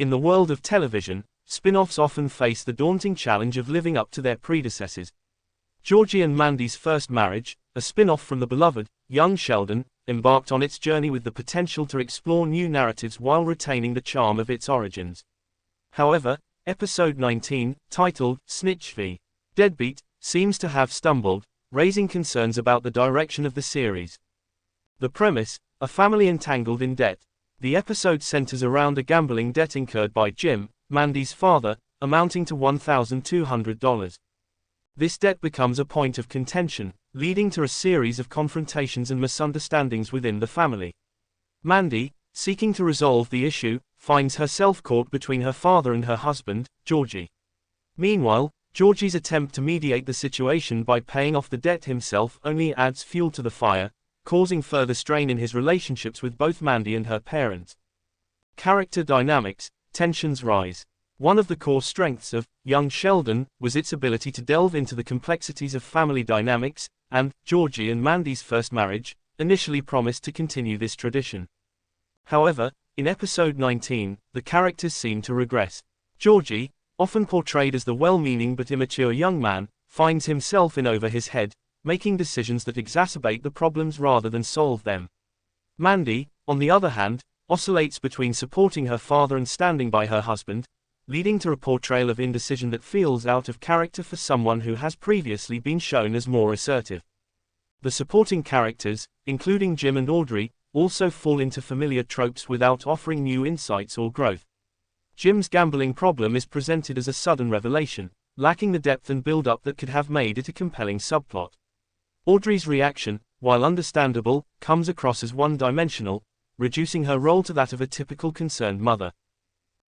In the world of television, spin-offs often face the daunting challenge of living up to their predecessors. Georgie and Mandy's First Marriage, a spin-off from the beloved, Young Sheldon, embarked on its journey with the potential to explore new narratives while retaining the charm of its origins. However, Episode 19, titled Snitch v. Deadbeat, seems to have stumbled, raising concerns about the direction of the series. The premise: a family entangled in debt. The episode centers around a gambling debt incurred by Jim, Mandy's father, amounting to $1,200. This debt becomes a point of contention, leading to a series of confrontations and misunderstandings within the family. Mandy, seeking to resolve the issue, finds herself caught between her father and her husband, Georgie. Meanwhile, Georgie's attempt to mediate the situation by paying off the debt himself only adds fuel to the fire, causing further strain in his relationships with both Mandy and her parents. Character dynamics: tensions rise. One of the core strengths of Young Sheldon was its ability to delve into the complexities of family dynamics, and Georgie and Mandy's First Marriage initially promised to continue this tradition. However, in episode 19, the characters seem to regress. Georgie, often portrayed as the well-meaning but immature young man, finds himself in over his head, making decisions that exacerbate the problems rather than solve them. Mandy, on the other hand, oscillates between supporting her father and standing by her husband, leading to a portrayal of indecision that feels out of character for someone who has previously been shown as more assertive. The supporting characters, including Jim and Audrey, also fall into familiar tropes without offering new insights or growth. Jim's gambling problem is presented as a sudden revelation, lacking the depth and build-up that could have made it a compelling subplot. Audrey's reaction, while understandable, comes across as one-dimensional, reducing her role to that of a typical concerned mother.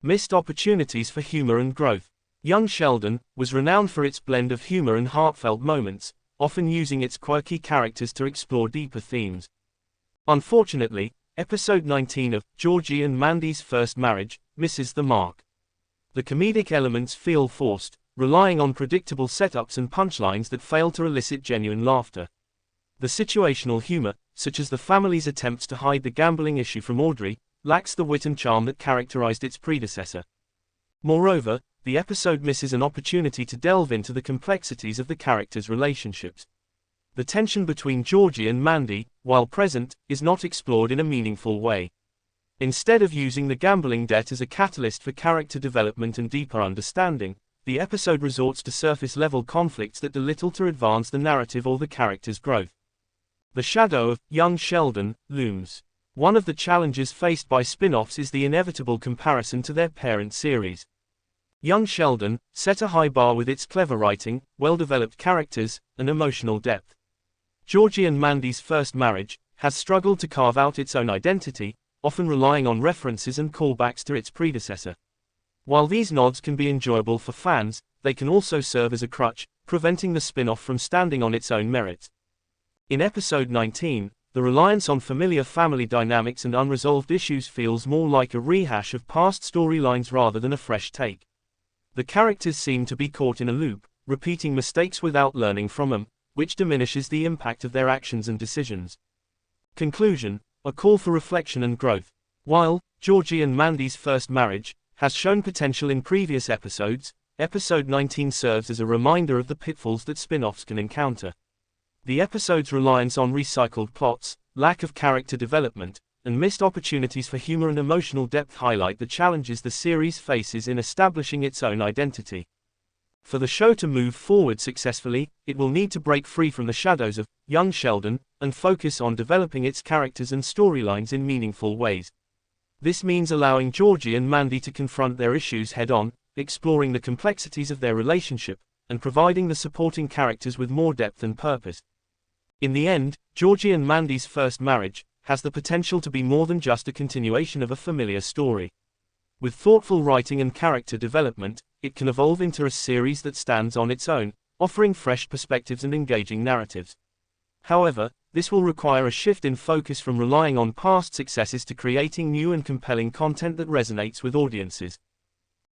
Missed opportunities for humor and growth. Young Sheldon was renowned for its blend of humor and heartfelt moments, often using its quirky characters to explore deeper themes. Unfortunately, episode 19 of Georgie and Mandy's First Marriage misses the mark. The comedic elements feel forced, relying on predictable setups and punchlines that fail to elicit genuine laughter. The situational humor, such as the family's attempts to hide the gambling issue from Audrey, lacks the wit and charm that characterized its predecessor. Moreover, the episode misses an opportunity to delve into the complexities of the characters' relationships. The tension between Georgie and Mandy, while present, is not explored in a meaningful way. Instead of using the gambling debt as a catalyst for character development and deeper understanding, the episode resorts to surface-level conflicts that do little to advance the narrative or the character's growth. The shadow of Young Sheldon looms. One of the challenges faced by spin-offs is the inevitable comparison to their parent series. Young Sheldon set a high bar with its clever writing, well-developed characters, and emotional depth. Georgie and Mandy's First Marriage has struggled to carve out its own identity, often relying on references and callbacks to its predecessor. While these nods can be enjoyable for fans, they can also serve as a crutch, preventing the spin-off from standing on its own merits. In episode 19, the reliance on familiar family dynamics and unresolved issues feels more like a rehash of past storylines rather than a fresh take. The characters seem to be caught in a loop, repeating mistakes without learning from them, which diminishes the impact of their actions and decisions. Conclusion: a call for reflection and growth. While Georgie and Mandy's First Marriage has shown potential in previous episodes, episode 19 serves as a reminder of the pitfalls that spin-offs can encounter. The episode's reliance on recycled plots, lack of character development, and missed opportunities for humor and emotional depth highlight the challenges the series faces in establishing its own identity. For the show to move forward successfully, it will need to break free from the shadows of Young Sheldon and focus on developing its characters and storylines in meaningful ways. This means allowing Georgie and Mandy to confront their issues head-on, exploring the complexities of their relationship, and providing the supporting characters with more depth and purpose. In the end, Georgie and Mandy's First Marriage has the potential to be more than just a continuation of a familiar story. With thoughtful writing and character development, it can evolve into a series that stands on its own, offering fresh perspectives and engaging narratives. However, this will require a shift in focus from relying on past successes to creating new and compelling content that resonates with audiences.